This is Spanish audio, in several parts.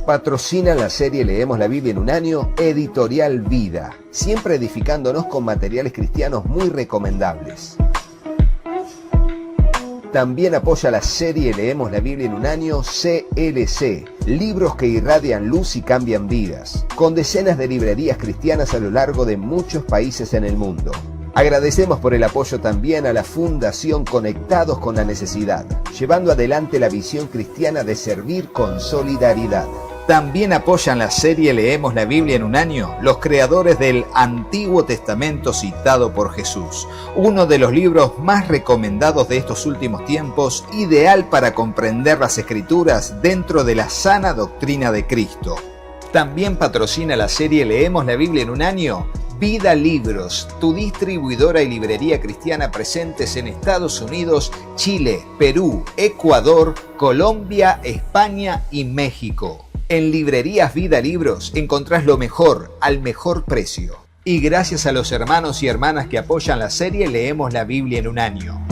Patrocina la serie Leemos la Biblia en un año, Editorial Vida, siempre edificándonos con materiales cristianos muy recomendables. También apoya la serie Leemos la Biblia en un año, CLC, libros que irradian luz y cambian vidas, con decenas de librerías cristianas a lo largo de muchos países en el mundo. Agradecemos por el apoyo también a la Fundación Conectados con la Necesidad, llevando adelante la visión cristiana de servir con solidaridad. También apoyan la serie Leemos la Biblia en un año los creadores del Antiguo Testamento citado por Jesús, uno de los libros más recomendados de estos últimos tiempos, ideal para comprender las Escrituras dentro de la sana doctrina de Cristo. También patrocina la serie Leemos la Biblia en un año Vida Libros, tu distribuidora y librería cristiana presentes en Estados Unidos, Chile, Perú, Ecuador, Colombia, España y México. En Librerías Vida Libros encontrás lo mejor al mejor precio. Y gracias a los hermanos y hermanas que apoyan la serie Leemos la Biblia en un año.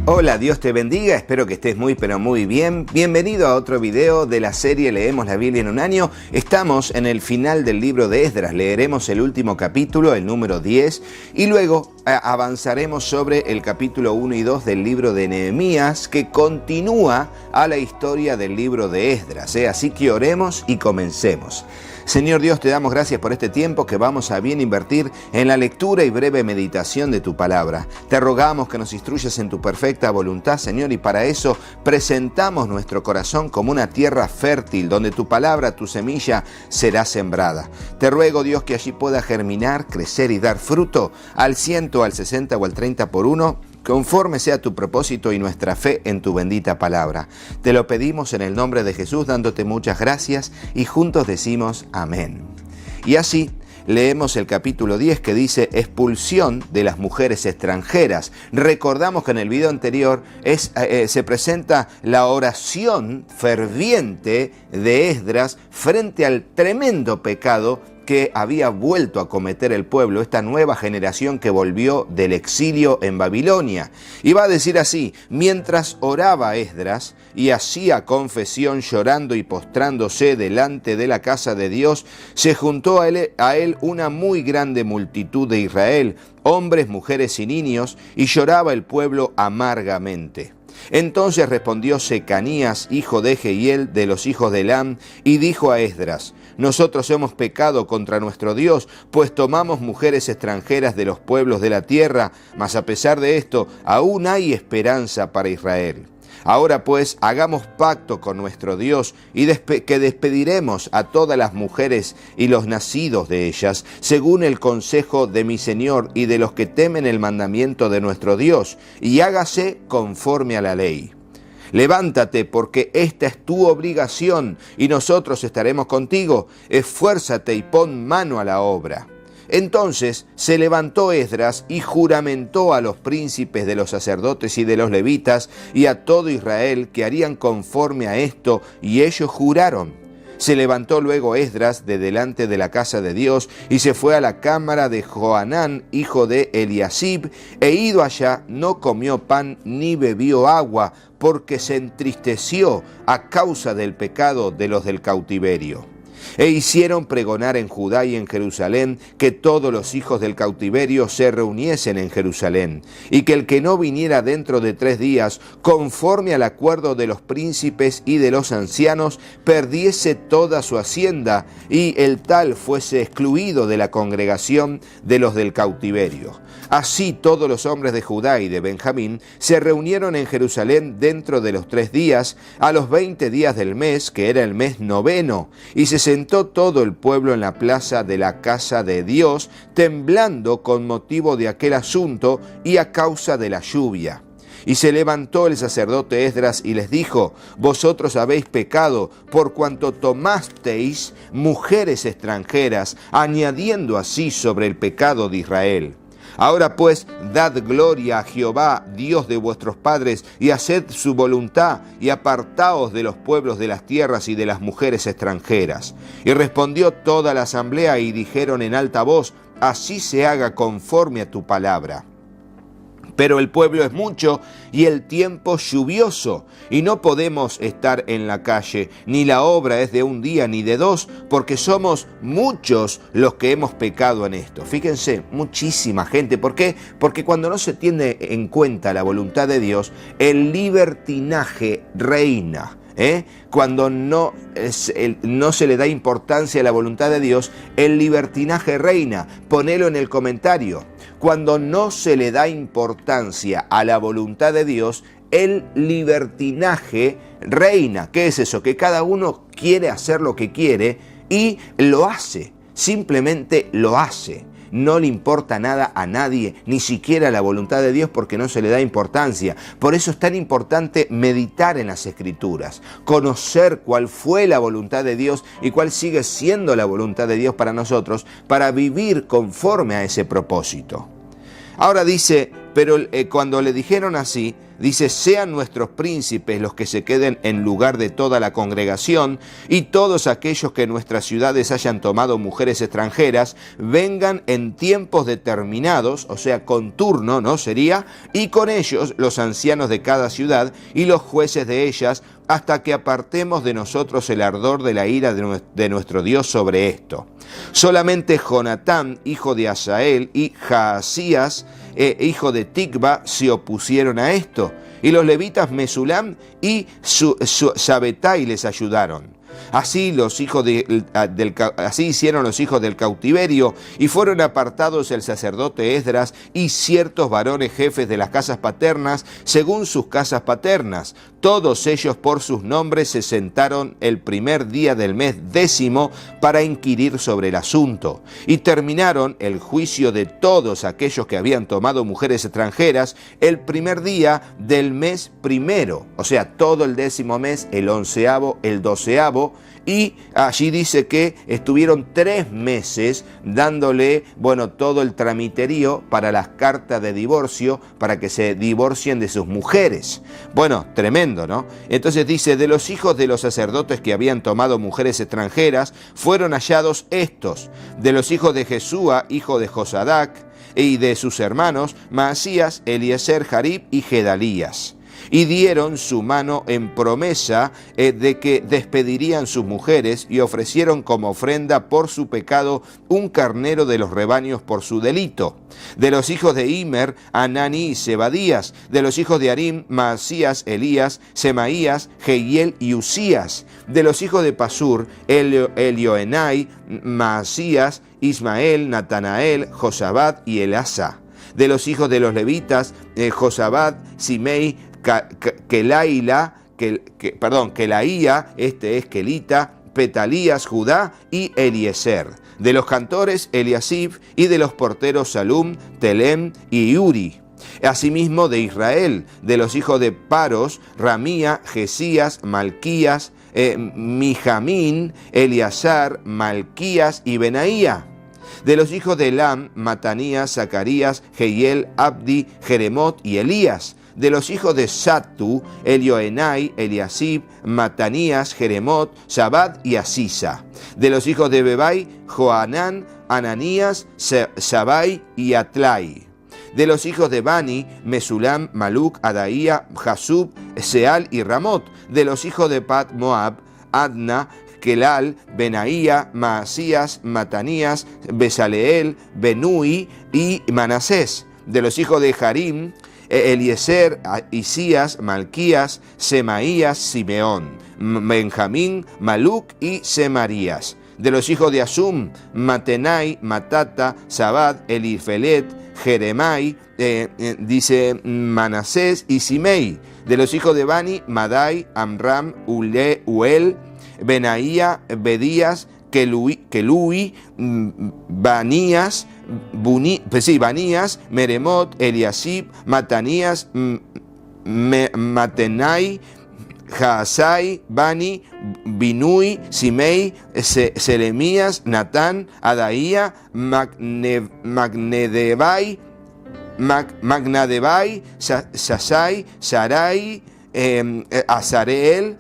Hola, Dios te bendiga, espero que estés muy pero muy bien. Bienvenido a otro video de la serie Leemos la Biblia en un año. Estamos en el final del libro de Esdras, leeremos el último capítulo, el número 10, y luego avanzaremos sobre el capítulo 1 y 2 del libro de Nehemías, que continúa a la historia del libro de Esdras. Así que oremos y comencemos. Señor Dios, te damos gracias por este tiempo que vamos a bien invertir en la lectura y breve meditación de tu palabra. Te rogamos que nos instruyas en tu perfecta voluntad, Señor, y para eso presentamos nuestro corazón como una tierra fértil donde tu palabra, tu semilla, será sembrada. Te ruego, Dios, que allí pueda germinar, crecer y dar fruto al 100, al 60 o al 30 por uno, conforme sea tu propósito y nuestra fe en tu bendita palabra. Te lo pedimos en el nombre de Jesús, dándote muchas gracias, y juntos decimos amén. Y así leemos el capítulo 10 que dice expulsión de las mujeres extranjeras. Recordamos que en el video anterior se presenta la oración ferviente de Esdras frente al tremendo pecado que había vuelto a cometer el pueblo, esta nueva generación que volvió del exilio en Babilonia. Y va a decir así: mientras oraba Esdras y hacía confesión llorando y postrándose delante de la casa de Dios, se juntó a él una muy grande multitud de Israel, hombres, mujeres y niños, y lloraba el pueblo amargamente. Entonces respondió Secanías, hijo de Jehiel, de los hijos de Elam, y dijo a Esdras: nosotros hemos pecado contra nuestro Dios, pues tomamos mujeres extranjeras de los pueblos de la tierra, mas a pesar de esto, aún hay esperanza para Israel. Ahora pues, hagamos pacto con nuestro Dios y que despediremos a todas las mujeres y los nacidos de ellas, según el consejo de mi Señor y de los que temen el mandamiento de nuestro Dios, y hágase conforme a la ley. Levántate, porque esta es tu obligación, y nosotros estaremos contigo. Esfuérzate y pon mano a la obra. Entonces se levantó Esdras y juramentó a los príncipes de los sacerdotes y de los levitas y a todo Israel que harían conforme a esto, y ellos juraron. Se levantó luego Esdras de delante de la casa de Dios y se fue a la cámara de Johanán, hijo de Eliasib, e ido allá no comió pan ni bebió agua, porque se entristeció a causa del pecado de los del cautiverio. E hicieron pregonar en Judá y en Jerusalén que todos los hijos del cautiverio se reuniesen en Jerusalén, y que el que no viniera dentro de 3 días, conforme al acuerdo de los príncipes y de los ancianos, perdiese toda su hacienda, y el tal fuese excluido de la congregación de los del cautiverio. Así todos los hombres de Judá y de Benjamín se reunieron en Jerusalén dentro de los 3 días, a los 20 días del mes, que era el mes 9, y se sentó todo el pueblo en la plaza de la casa de Dios, temblando con motivo de aquel asunto y a causa de la lluvia. Y se levantó el sacerdote Esdras y les dijo: vosotros habéis pecado por cuanto tomasteis mujeres extranjeras, añadiendo así sobre el pecado de Israel. Ahora pues, dad gloria a Jehová, Dios de vuestros padres, y haced su voluntad, y apartaos de los pueblos de las tierras y de las mujeres extranjeras. Y respondió toda la asamblea y dijeron en alta voz: así se haga conforme a tu palabra. Pero el pueblo es mucho y el tiempo lluvioso, y no podemos estar en la calle, ni la obra es de un día ni de dos, porque somos muchos los que hemos pecado en esto. Fíjense, muchísima gente. ¿Por qué? Porque cuando no se tiene en cuenta la voluntad de Dios, el libertinaje reina. Cuando no se le da importancia a la voluntad de Dios, el libertinaje reina. Ponelo en el comentario. Cuando no se le da importancia a la voluntad de Dios, el libertinaje reina. ¿Qué es eso? Que cada uno quiere hacer lo que quiere y lo hace, simplemente lo hace. No le importa nada a nadie, ni siquiera la voluntad de Dios, porque no se le da importancia. Por eso es tan importante meditar en las Escrituras, conocer cuál fue la voluntad de Dios y cuál sigue siendo la voluntad de Dios para nosotros, para vivir conforme a ese propósito. Ahora dice, pero cuando le dijeron así, dice, sean nuestros príncipes los que se queden en lugar de toda la congregación, y todos aquellos que en nuestras ciudades hayan tomado mujeres extranjeras, vengan en tiempos determinados, o sea, con turno, ¿no? Sería, y con ellos los ancianos de cada ciudad y los jueces de ellas, hasta que apartemos de nosotros el ardor de la ira de nuestro Dios sobre esto. Solamente Jonatán, hijo de Asael, y Jaasías, hijo de Tikva, se opusieron a esto, y los levitas Mesulam y Sabetai les ayudaron. Así hicieron los hijos del cautiverio, y fueron apartados el sacerdote Esdras y ciertos varones jefes de las casas paternas, según sus casas paternas. Todos ellos por sus nombres se sentaron el primer día del mes 10 para inquirir sobre el asunto, y terminaron el juicio de todos aquellos que habían tomado mujeres extranjeras el primer día del mes primero, o sea, todo el 10º mes, el 11º, el 12º, y allí dice que estuvieron 3 meses dándole, todo el tramiterío para las cartas de divorcio, para que se divorcien de sus mujeres. Tremendo, ¿no? Entonces dice, de los hijos de los sacerdotes que habían tomado mujeres extranjeras, fueron hallados estos: de los hijos de Jesúa, hijo de Josadac, y de sus hermanos, Maasías, Eliezer, Jarib y Gedalías. Y dieron su mano en promesa de que despedirían sus mujeres, y ofrecieron como ofrenda por su pecado un carnero de los rebaños por su delito. De los hijos de Immer, Anani y Zebadías. De los hijos de Arim, Maasías, Elías, Semaías, Jehiel y Usías. De los hijos de Pasur, Elioenai, Maasías, Ismael, Natanael, Josabad y Elasa. De los hijos de los levitas, Josabad, Simei, Kelaía, este es Kelita, Petalías, Judá y Eliezer. De los cantores, Eliasib, y de los porteros, Salum, Telem y Uri. Asimismo de Israel, de los hijos de Paros, Ramía, Jesías, Malquías, Mijamín, Eleazar, Malquías y Benaía. De los hijos de Elam, Matanías, Zacarías, Jehiel, Abdi, Jeremot y Elías. De los hijos de Sattu, Elioenai, Eliasib, Matanías, Jeremot, Zabad y Asisa. De los hijos de Bebai, Joanán, Ananías, Sabai y Atlai. De los hijos de Bani, Mesulam, Maluc, Adaía, Jasub, Seal y Ramot. De los hijos de Pat Moab, Adna, Kelal, Benaía, Maasías, Matanías, Besaleel, Benui y Manasés. De los hijos de Harim, Eliezer, Isías, Malquías, Semaías, Simeón, Benjamín, Maluc y Semarías. De los hijos de Asum, Matenai, Matata, Zabad, Elifelet, Jeremai, dice Manasés y Simei. De los hijos de Bani, Madai, Amram, Uel, Benaía, Bedías, Kelui, Banías, Meremot, Eliasib, Matanías, Matenai, Jaasai, Bani, Binui, Simei, Selemías, Natán, Adaía, Magnedebai, Sasai, Sarai, Azareel,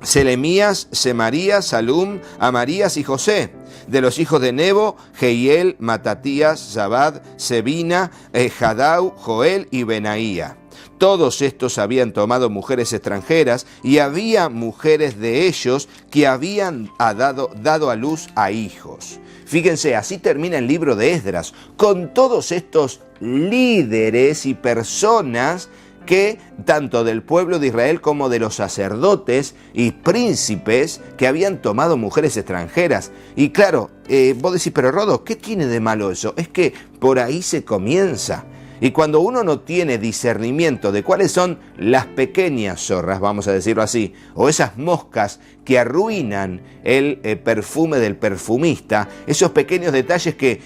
Selemías, Semarías, Salum, Amarías y José. De los hijos de Nebo, Jehiel, Matatías, Zabad, Sebina, Jadau, Joel y Benaía. Todos estos habían tomado mujeres extranjeras y había mujeres de ellos que habían dado a luz a hijos. Fíjense, así termina el libro de Esdras, con todos estos líderes y personas que, tanto del pueblo de Israel como de los sacerdotes y príncipes, que habían tomado mujeres extranjeras. Y claro, vos decís, pero Rodo, ¿qué tiene de malo eso? Es que por ahí se comienza. Y cuando uno no tiene discernimiento de cuáles son las pequeñas zorras, vamos a decirlo así, o esas moscas que arruinan el perfume del perfumista, esos pequeños detalles que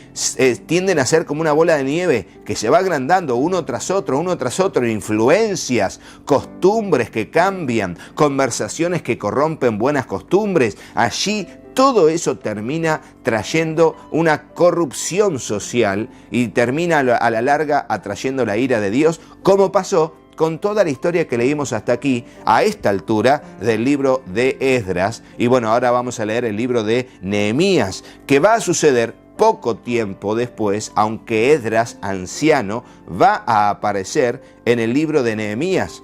tienden a ser como una bola de nieve que se va agrandando uno tras otro, influencias, costumbres que cambian, conversaciones que corrompen buenas costumbres, allí todo eso termina trayendo una corrupción social y termina a la larga atrayendo la ira de Dios, como pasó con toda la historia que leímos hasta aquí, a esta altura del libro de Esdras. Y bueno, ahora vamos a leer el libro de Nehemías, que va a suceder poco tiempo después, aunque Esdras, anciano, va a aparecer en el libro de Nehemías.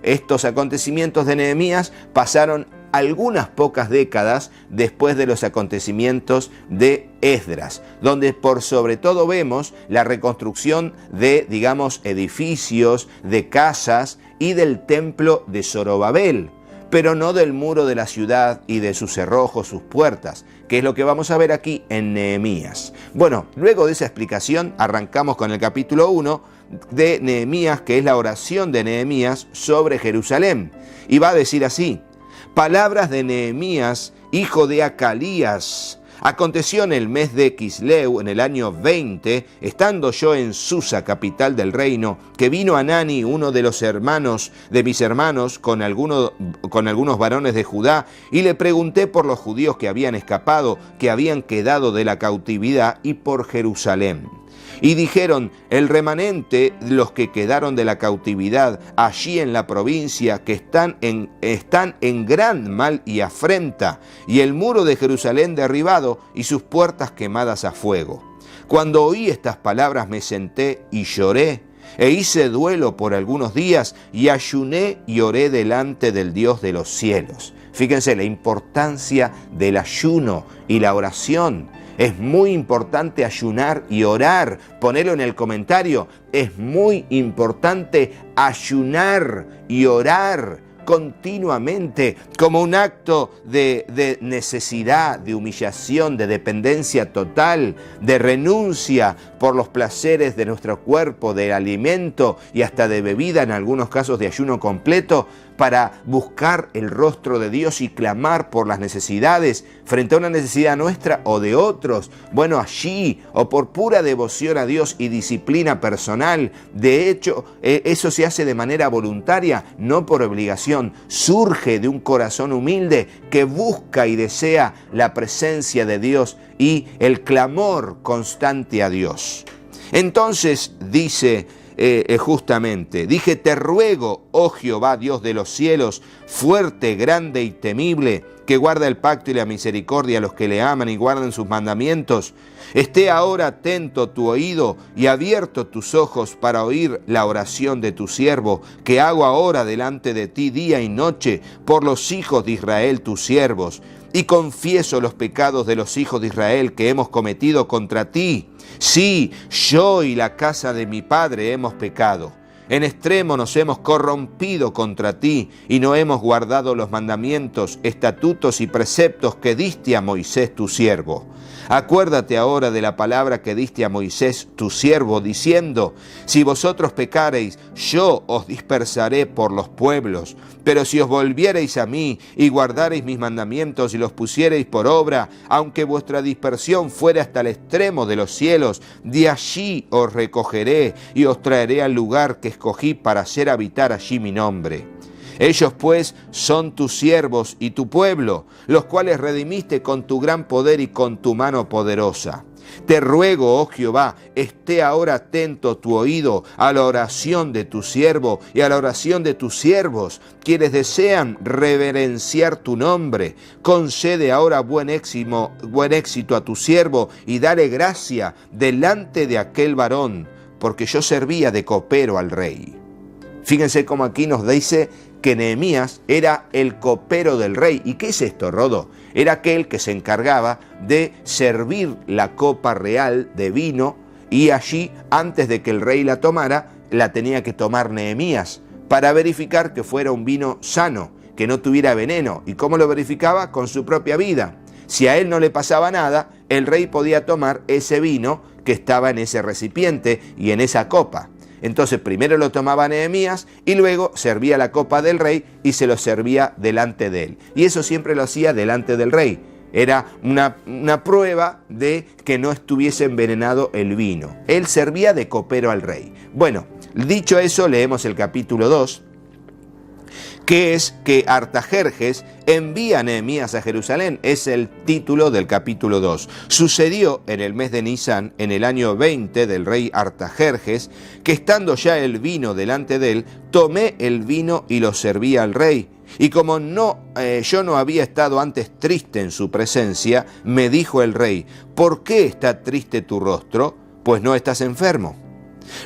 Estos acontecimientos de Nehemías pasaron algunas pocas décadas después de los acontecimientos de Esdras, donde por sobre todo vemos la reconstrucción de, digamos, edificios, de casas y del templo de Zorobabel, pero no del muro de la ciudad y de sus cerrojos, sus puertas, que es lo que vamos a ver aquí en Nehemías. Bueno, luego de esa explicación arrancamos con el capítulo 1 de Nehemías, que es la oración de Nehemías sobre Jerusalén, y va a decir así: palabras de Nehemías, hijo de Acalías. Aconteció en el mes de Quisleu, en el año 20, estando yo en Susa, capital del reino, que vino Anani, uno de los hermanos de mis hermanos, con algunos varones de Judá, y le pregunté por los judíos que habían escapado, que habían quedado de la cautividad, y por Jerusalén. Y dijeron: el remanente, los que quedaron de la cautividad allí en la provincia, que están en gran mal y afrenta, y el muro de Jerusalén derribado y sus puertas quemadas a fuego. Cuando oí estas palabras me senté y lloré, e hice duelo por algunos días, y ayuné y oré delante del Dios de los cielos. Fíjense la importancia del ayuno y la oración. Es muy importante ayunar y orar. Ponelo en el comentario. Es muy importante ayunar y orar continuamente como un acto de necesidad, de humillación, de dependencia total, de renuncia por los placeres de nuestro cuerpo, de alimento y hasta de bebida, en algunos casos de ayuno completo, para buscar el rostro de Dios y clamar por las necesidades frente a una necesidad nuestra o de otros. Bueno, allí, o por pura devoción a Dios y disciplina personal, de hecho, eso se hace de manera voluntaria, no por obligación. Surge de un corazón humilde que busca y desea la presencia de Dios y el clamor constante a Dios. Entonces dice justamente, dije: te ruego, oh Jehová, Dios de los cielos, fuerte, grande y temible, que guarda el pacto y la misericordia a los que le aman y guardan sus mandamientos. Esté ahora atento tu oído y abierto tus ojos para oír la oración de tu siervo, que hago ahora delante de ti día y noche por los hijos de Israel, tus siervos. Y confieso los pecados de los hijos de Israel que hemos cometido contra ti. Sí, yo y la casa de mi padre hemos pecado. En extremo nos hemos corrompido contra ti y no hemos guardado los mandamientos, estatutos y preceptos que diste a Moisés tu siervo. Acuérdate ahora de la palabra que diste a Moisés tu siervo, diciendo: si vosotros pecareis, yo os dispersaré por los pueblos. Pero si os volviereis a mí y guardareis mis mandamientos y los pusiereis por obra, aunque vuestra dispersión fuera hasta el extremo de los cielos, de allí os recogeré y os traeré al lugar que escogí para hacer habitar allí mi nombre. Ellos pues son tus siervos y tu pueblo, los cuales redimiste con tu gran poder y con tu mano poderosa. Te ruego, oh Jehová, esté ahora atento tu oído a la oración de tu siervo y a la oración de tus siervos, quienes desean reverenciar tu nombre. Concede ahora buen éxito a tu siervo y dale gracia delante de aquel varón, porque yo servía de copero al rey. Fíjense cómo aquí nos dice que Nehemías era el copero del rey. ¿Y qué es esto, Rodo? Era aquel que se encargaba de servir la copa real de vino, y allí, antes de que el rey la tomara, la tenía que tomar Nehemías para verificar que fuera un vino sano, que no tuviera veneno. ¿Y cómo lo verificaba? Con su propia vida. Si a él no le pasaba nada, el rey podía tomar ese vino que estaba en ese recipiente y en esa copa. Entonces primero lo tomaba Nehemías y luego servía la copa del rey y se lo servía delante de él. Y eso siempre lo hacía delante del rey. Era una prueba de que no estuviese envenenado el vino. Él servía de copero al rey. Bueno, dicho eso, leemos el capítulo 2, que es que Artajerjes envía a Nehemías a Jerusalén. Es el título del capítulo 2. Sucedió en el mes de Nisán, en el año 20 del rey Artajerjes, que estando ya el vino delante de él, tomé el vino y lo serví al rey. Y como yo no había estado antes triste en su presencia, me dijo el rey: ¿por qué está triste tu rostro? Pues no estás enfermo.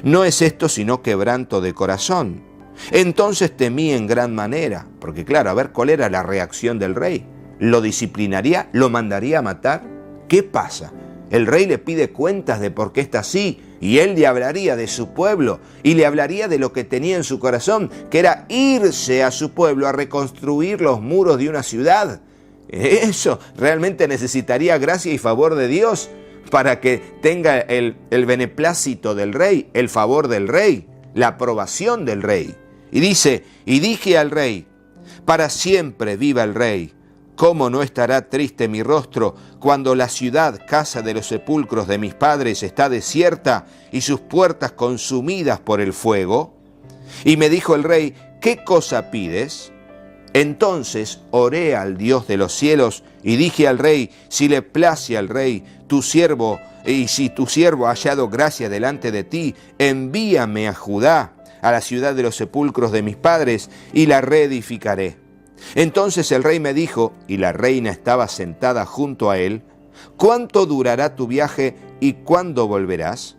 No es esto sino quebranto de corazón. Entonces temí en gran manera, porque claro, a ver cuál era la reacción del rey. ¿Lo disciplinaría? ¿Lo mandaría a matar? ¿Qué pasa? El rey le pide cuentas de por qué está así, y él le hablaría de su pueblo, y le hablaría de lo que tenía en su corazón, que era irse a su pueblo a reconstruir los muros de una ciudad. Eso realmente necesitaría gracia y favor de Dios para que tenga el beneplácito del rey, el favor del rey, la aprobación del rey. Y dice: y dije al rey: para siempre viva el rey. ¿Cómo no estará triste mi rostro cuando la ciudad, casa de los sepulcros de mis padres, está desierta y sus puertas consumidas por el fuego? Y me dijo el rey: ¿qué cosa pides? Entonces oré al Dios de los cielos y dije al rey: si le place al rey, tu siervo, y si tu siervo ha hallado gracia delante de ti, envíame a Judá, a la ciudad de los sepulcros de mis padres, y la reedificaré. Entonces el rey me dijo, y la reina estaba sentada junto a él: ¿cuánto durará tu viaje y cuándo volverás?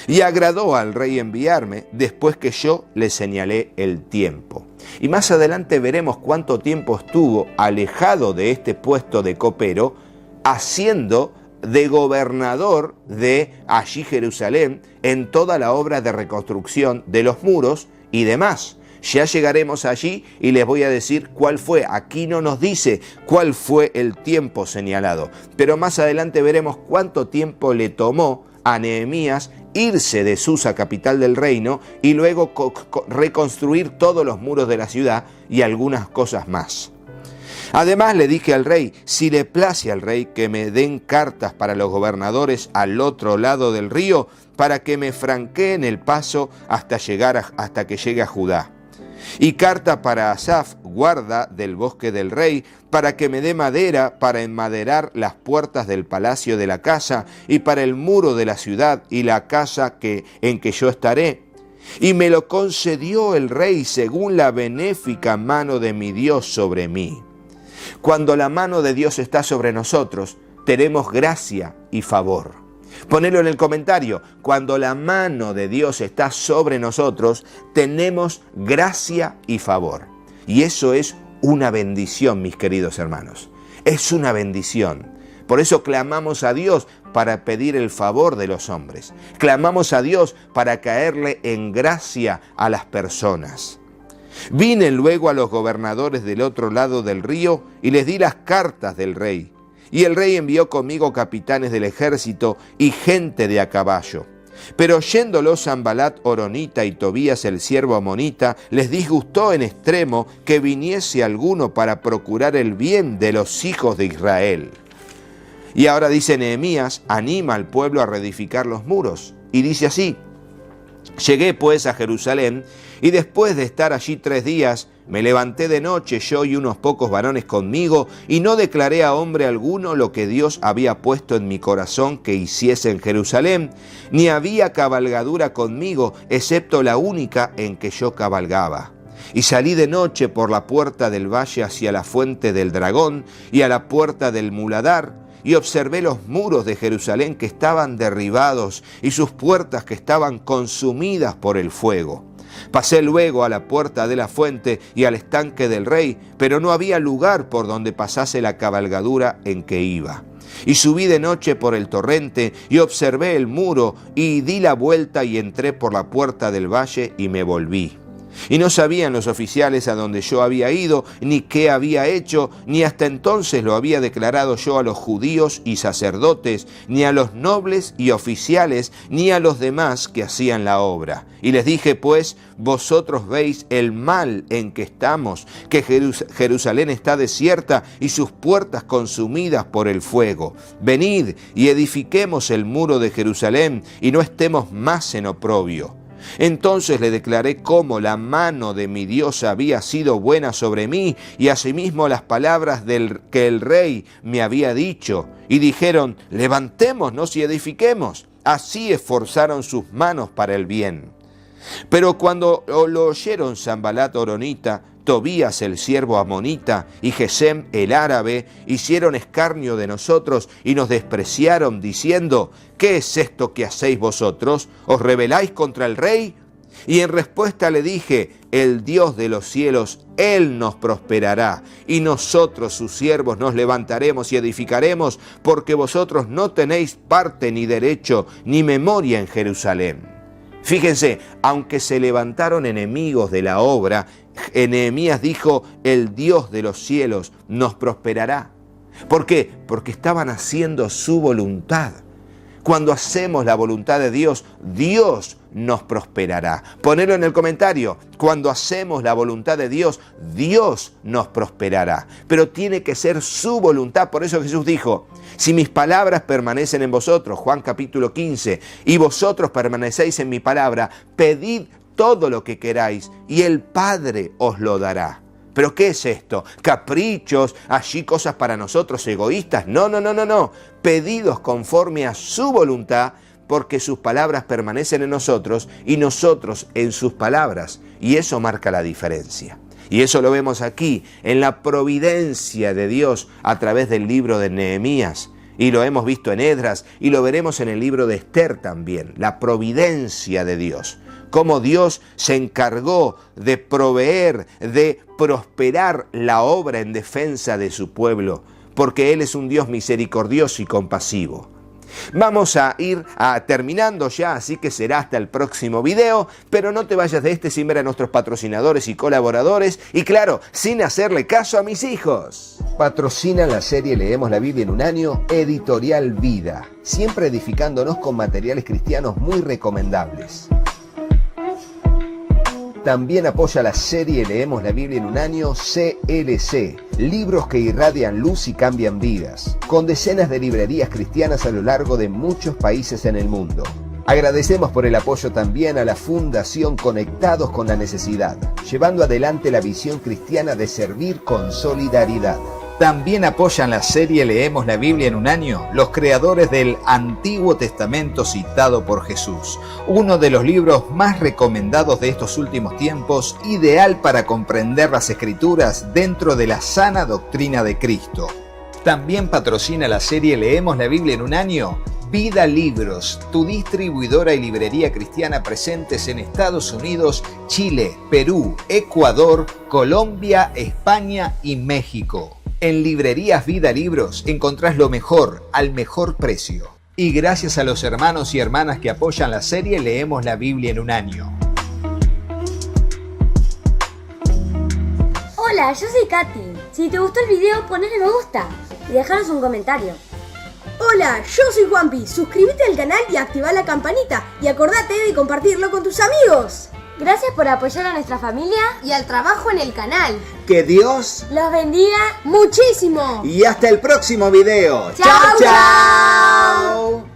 Y agradó al rey enviarme, después que yo le señalé el tiempo. Y más adelante veremos cuánto tiempo estuvo alejado de este puesto de copero, haciendo de gobernador de allí Jerusalén en toda la obra de reconstrucción de los muros y demás. Ya llegaremos allí y les voy a decir cuál fue. Aquí no nos dice cuál fue el tiempo señalado, pero más adelante veremos cuánto tiempo le tomó a Nehemías irse de Susa, capital del reino, y luego reconstruir todos los muros de la ciudad y algunas cosas más. Además le dije al rey: si le place al rey, que me den cartas para los gobernadores al otro lado del río, para que me franqueen el paso hasta que llegue a Judá. Y carta para Asaf, guarda del bosque del rey, para que me dé madera para enmaderar las puertas del palacio de la casa, y para el muro de la ciudad y la casa en que yo estaré. Y me lo concedió el rey según la benéfica mano de mi Dios sobre mí. Cuando la mano de Dios está sobre nosotros, tenemos gracia y favor. Ponelo en el comentario: cuando la mano de Dios está sobre nosotros, tenemos gracia y favor. Y eso es una bendición, mis queridos hermanos. Es una bendición. Por eso clamamos a Dios para pedir el favor de los hombres. Clamamos a Dios para caerle en gracia a las personas. Vine luego a los gobernadores del otro lado del río y les di las cartas del rey. Y el rey envió conmigo capitanes del ejército y gente de a caballo. Pero oyéndolo Sanbalat horonita y Tobías el siervo amonita, les disgustó en extremo que viniese alguno para procurar el bien de los hijos de Israel. Y ahora dice Nehemías, anima al pueblo a reedificar los muros. Y dice así: llegué pues a Jerusalén, y después de estar allí 3 días, Me levanté de noche, yo y unos pocos varones conmigo, y no declaré a hombre alguno lo que Dios había puesto en mi corazón que hiciese en Jerusalén, ni había cabalgadura conmigo, excepto la única en que yo cabalgaba. Y salí de noche por la puerta del valle hacia la fuente del dragón y a la puerta del muladar, y observé los muros de Jerusalén que estaban derribados y sus puertas que estaban consumidas por el fuego. Pasé luego a la puerta de la fuente y al estanque del rey, pero no había lugar por donde pasase la cabalgadura en que iba. Y subí de noche por el torrente y observé el muro y di la vuelta y entré por la puerta del valle y me volví. Y no sabían los oficiales a donde yo había ido, ni qué había hecho, ni hasta entonces lo había declarado yo a los judíos y sacerdotes, ni a los nobles y oficiales, ni a los demás que hacían la obra. Y les dije, pues, vosotros veis el mal en que estamos, que Jerusalén está desierta y sus puertas consumidas por el fuego. Venid y edifiquemos el muro de Jerusalén y no estemos más en oprobio. Entonces le declaré cómo la mano de mi Dios había sido buena sobre mí y asimismo las palabras que el rey me había dicho. Y dijeron, levantémonos y edifiquemos. Así esforzaron sus manos para el bien. Pero cuando lo oyeron Sanbalat horonita, Tobías el siervo amonita y Gesem el árabe hicieron escarnio de nosotros y nos despreciaron diciendo, ¿qué es esto que hacéis vosotros? ¿Os rebeláis contra el rey? Y en respuesta le dije, el Dios de los cielos, Él nos prosperará y nosotros sus siervos nos levantaremos y edificaremos porque vosotros no tenéis parte ni derecho ni memoria en Jerusalén. Fíjense, aunque se levantaron enemigos de la obra, Nehemías dijo, el Dios de los cielos nos prosperará. ¿Por qué? Porque estaban haciendo su voluntad. Cuando hacemos la voluntad de Dios, Dios nos prosperará. Ponelo en el comentario. Cuando hacemos la voluntad de Dios, Dios nos prosperará. Pero tiene que ser su voluntad. Por eso Jesús dijo, si mis palabras permanecen en vosotros, Juan capítulo 15, y vosotros permanecéis en mi palabra, pedid todo lo que queráis y el Padre os lo dará. ¿Pero qué es esto? ¿Caprichos? ¿Allí cosas para nosotros egoístas? No. Pedidos conforme a su voluntad, porque sus palabras permanecen en nosotros y nosotros en sus palabras. Y eso marca la diferencia. Y eso lo vemos aquí, en la providencia de Dios a través del libro de Nehemías. Y lo hemos visto en Esdras y lo veremos en el libro de Esther también. La providencia de Dios. Cómo Dios se encargó de proveer, de prosperar la obra en defensa de su pueblo, porque Él es un Dios misericordioso y compasivo. Vamos a ir terminando ya, así que será hasta el próximo video, pero no te vayas de este sin ver a nuestros patrocinadores y colaboradores, y claro, sin hacerle caso a mis hijos. Patrocina la serie Leemos la Biblia en un año, Editorial Vida, siempre edificándonos con materiales cristianos muy recomendables. También apoya la serie Leemos la Biblia en un año, CLC, libros que irradian luz y cambian vidas, con decenas de librerías cristianas a lo largo de muchos países en el mundo. Agradecemos por el apoyo también a la Fundación Conectados con la Necesidad, llevando adelante la visión cristiana de servir con solidaridad. También apoyan la serie Leemos la Biblia en un año los creadores del Antiguo Testamento citado por Jesús, uno de los libros más recomendados de estos últimos tiempos, ideal para comprender las Escrituras dentro de la sana doctrina de Cristo. También patrocina la serie Leemos la Biblia en un año Vida Libros, tu distribuidora y librería cristiana presentes en Estados Unidos, Chile, Perú, Ecuador, Colombia, España y México. En Librerías Vida Libros encontrás lo mejor al mejor precio. Y gracias a los hermanos y hermanas que apoyan la serie Leemos la Biblia en un año. Hola, yo soy Katy. Si te gustó el video, ponle me gusta y dejanos un comentario. Hola, yo soy Juanpi. Suscríbete al canal y activa la campanita. Y acordate de compartirlo con tus amigos. Gracias por apoyar a nuestra familia Y al trabajo en el canal. Que Dios los bendiga ¡Muchísimo! y hasta el próximo video. ¡Chao, ¡Chao!